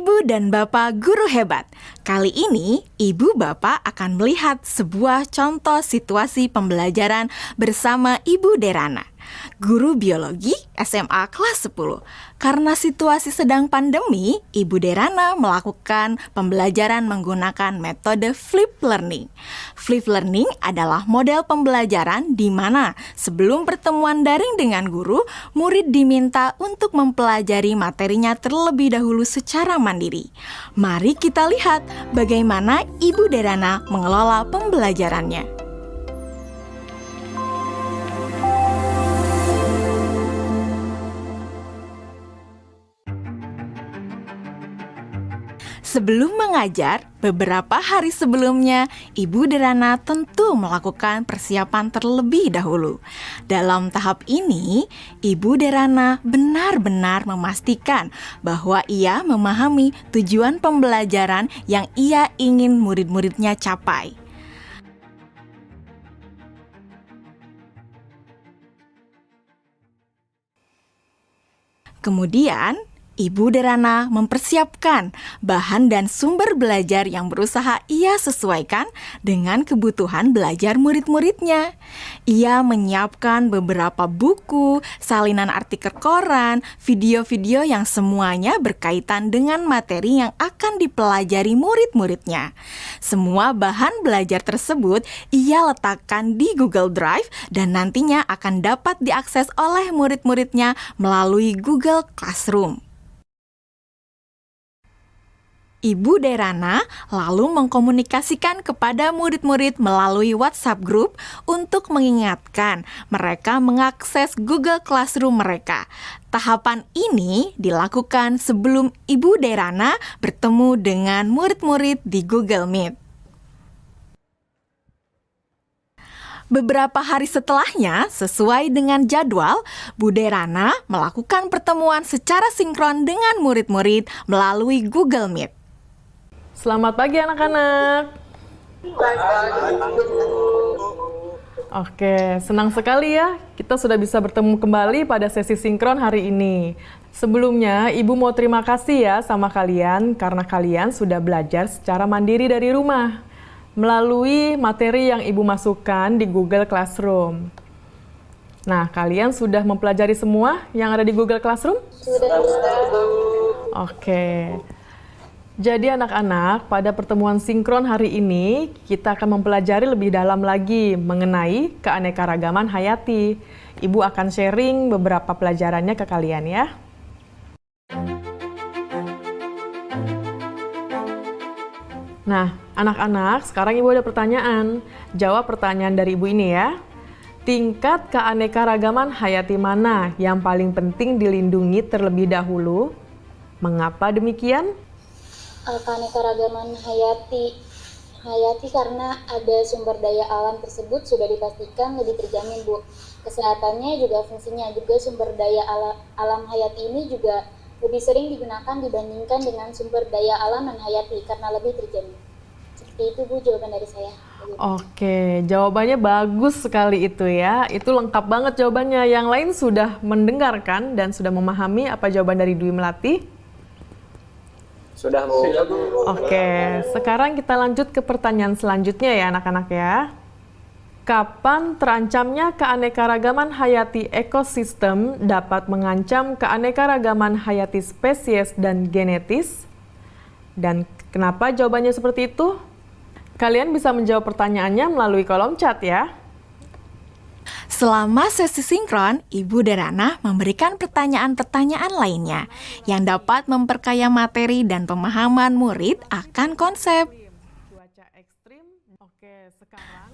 Ibu dan Bapak Guru Hebat. Kali ini, Ibu Bapak akan melihat sebuah contoh situasi pembelajaran bersama Ibu Derana, guru biologi SMA kelas 10. Karena situasi sedang pandemi, Ibu Derana melakukan pembelajaran menggunakan metode flip learning. Flip learning adalah model pembelajaran di mana sebelum pertemuan daring dengan guru, murid diminta untuk mempelajari materinya terlebih dahulu secara mandiri. Mari kita lihat bagaimana Ibu Derana mengelola pembelajarannya. Sebelum mengajar, beberapa hari sebelumnya, Ibu Derana tentu melakukan persiapan terlebih dahulu. Dalam tahap ini, Ibu Derana benar-benar memastikan bahwa ia memahami tujuan pembelajaran yang ia ingin murid-muridnya capai. Kemudian, Ibu Derana mempersiapkan bahan dan sumber belajar yang berusaha ia sesuaikan dengan kebutuhan belajar murid-muridnya. Ia menyiapkan beberapa buku, salinan artikel koran, video-video yang semuanya berkaitan dengan materi yang akan dipelajari murid-muridnya. Semua bahan belajar tersebut ia letakkan di Google Drive dan nantinya akan dapat diakses oleh murid-muridnya melalui Google Classroom. Ibu Derana lalu mengkomunikasikan kepada murid-murid melalui WhatsApp group untuk mengingatkan mereka mengakses Google Classroom mereka. Tahapan ini dilakukan sebelum Ibu Derana bertemu dengan murid-murid di Google Meet. Beberapa hari setelahnya, sesuai dengan jadwal, Bu Derana melakukan pertemuan secara sinkron dengan murid-murid melalui Google Meet. Selamat pagi anak-anak. Oke, senang sekali ya kita sudah bisa bertemu kembali pada sesi sinkron hari ini. Sebelumnya, Ibu mau terima kasih ya sama kalian karena kalian sudah belajar secara mandiri dari rumah melalui materi yang Ibu masukkan di Google Classroom. Nah, kalian sudah mempelajari semua yang ada di Google Classroom? Sudah. Oke. Jadi anak-anak, pada pertemuan sinkron hari ini, kita akan mempelajari lebih dalam lagi mengenai keanekaragaman hayati. Ibu akan sharing beberapa pelajarannya ke kalian ya. Nah, anak-anak, sekarang Ibu ada pertanyaan. Jawab pertanyaan dari Ibu ini ya. Tingkat keanekaragaman hayati mana yang paling penting dilindungi terlebih dahulu? Mengapa demikian? Keanekaragaman hayati karena ada sumber daya alam tersebut sudah dipastikan lebih terjamin, Bu. Kesehatannya juga fungsinya juga sumber daya alam hayati ini juga lebih sering digunakan dibandingkan dengan sumber daya alam non hayati karena lebih terjamin. Seperti itu, Bu, jawaban dari saya. Oke, jawabannya bagus sekali itu ya. Itu lengkap banget jawabannya. Yang lain sudah mendengarkan dan sudah memahami apa jawaban dari Dwi Melati? Sudah, Bu. Oke, sekarang kita lanjut ke pertanyaan selanjutnya ya anak-anak ya. Kapan terancamnya keanekaragaman hayati ekosistem dapat mengancam keanekaragaman hayati spesies dan genetis? Dan kenapa jawabannya seperti itu? Kalian bisa menjawab pertanyaannya melalui kolom chat ya. Selama sesi sinkron, Ibu Derana memberikan pertanyaan-pertanyaan lainnya yang dapat memperkaya materi dan pemahaman murid akan konsep.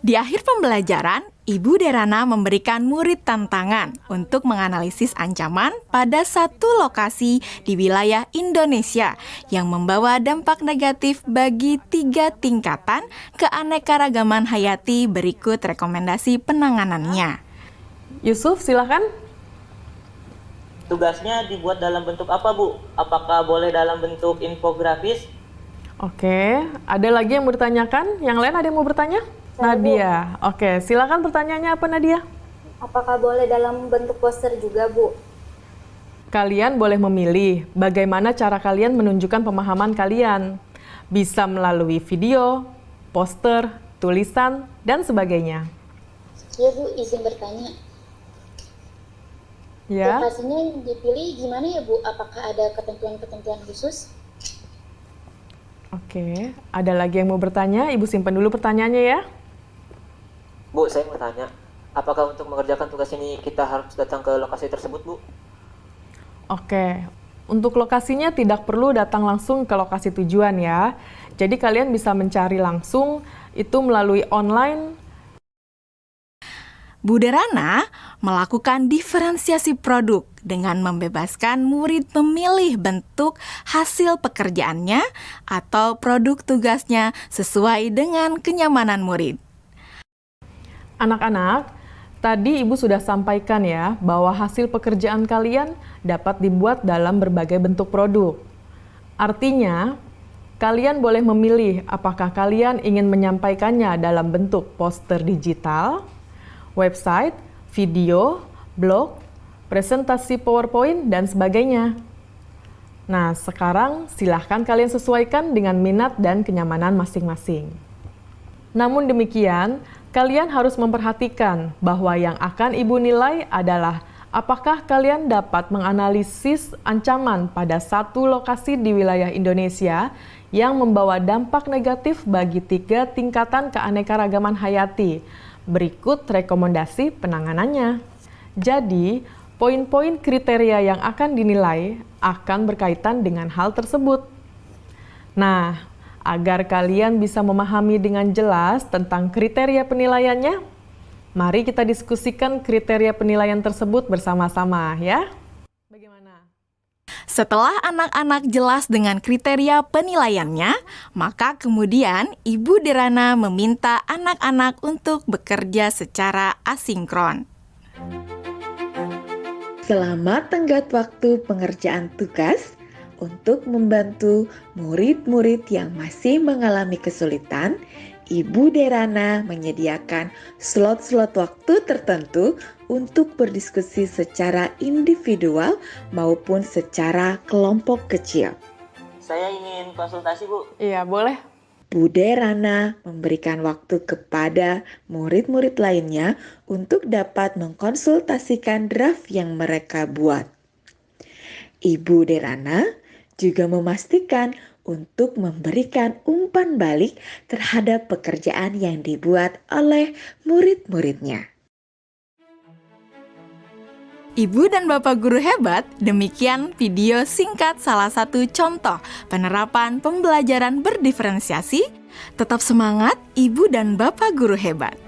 Di akhir pembelajaran, Ibu Derana memberikan murid tantangan untuk menganalisis ancaman pada satu lokasi di wilayah Indonesia yang membawa dampak negatif bagi 3 tingkatan keanekaragaman hayati. Berikut rekomendasi penanganannya. Yusuf, silakan. Tugasnya dibuat dalam bentuk apa, Bu? Apakah boleh dalam bentuk infografis? Oke, ada lagi yang mau ditanyakan? Yang lain ada yang mau bertanya? Nadia. Oke, silakan pertanyaannya apa Nadia? Apakah boleh dalam bentuk poster juga, Bu? Kalian boleh memilih bagaimana cara kalian menunjukkan pemahaman kalian. Bisa melalui video, poster, tulisan, dan sebagainya. Ya Bu, izin bertanya. Ya, Lokasinya yang dipilih gimana ya Bu? Apakah ada ketentuan-ketentuan khusus? oke. Ada lagi yang mau bertanya? Ibu simpan dulu pertanyaannya ya. Bu, saya mau tanya, apakah untuk mengerjakan tugas ini kita harus datang ke lokasi tersebut, Bu? Oke, untuk lokasinya tidak perlu datang langsung ke lokasi tujuan ya. Jadi kalian bisa mencari langsung itu melalui online. Bu Derana melakukan diferensiasi produk dengan membebaskan murid memilih bentuk hasil pekerjaannya atau produk tugasnya sesuai dengan kenyamanan murid. Anak-anak, tadi Ibu sudah sampaikan ya bahwa hasil pekerjaan kalian dapat dibuat dalam berbagai bentuk produk. Artinya, kalian boleh memilih apakah kalian ingin menyampaikannya dalam bentuk poster digital, website, video, blog, presentasi PowerPoint, dan sebagainya. Nah, sekarang silahkan kalian sesuaikan dengan minat dan kenyamanan masing-masing. Namun demikian, kalian harus memperhatikan bahwa yang akan Ibu nilai adalah apakah kalian dapat menganalisis ancaman pada satu lokasi di wilayah Indonesia yang membawa dampak negatif bagi 3 tingkatan keanekaragaman hayati. Berikut rekomendasi penanganannya. Jadi, poin-poin kriteria yang akan dinilai akan berkaitan dengan hal tersebut. Nah, agar kalian bisa memahami dengan jelas tentang kriteria penilaiannya, mari kita diskusikan kriteria penilaian tersebut bersama-sama ya. Bagaimana? Setelah anak-anak jelas dengan kriteria penilaiannya, maka kemudian Ibu Derana meminta anak-anak untuk bekerja secara asinkron. Selamat tenggat waktu pengerjaan tugas untuk membantu murid-murid yang masih mengalami kesulitan. Ibu Derana menyediakan slot-slot waktu tertentu untuk berdiskusi secara individual maupun secara kelompok kecil. Saya ingin konsultasi, Bu. Iya, boleh. Bu Derana memberikan waktu kepada murid-murid lainnya untuk dapat mengkonsultasikan draft yang mereka buat. Ibu Derana juga memastikan untuk memberikan umpan balik terhadap pekerjaan yang dibuat oleh murid-muridnya. Ibu dan Bapak Guru Hebat, demikian video singkat salah satu contoh penerapan pembelajaran berdiferensiasi. Tetap semangat, Ibu dan Bapak Guru Hebat.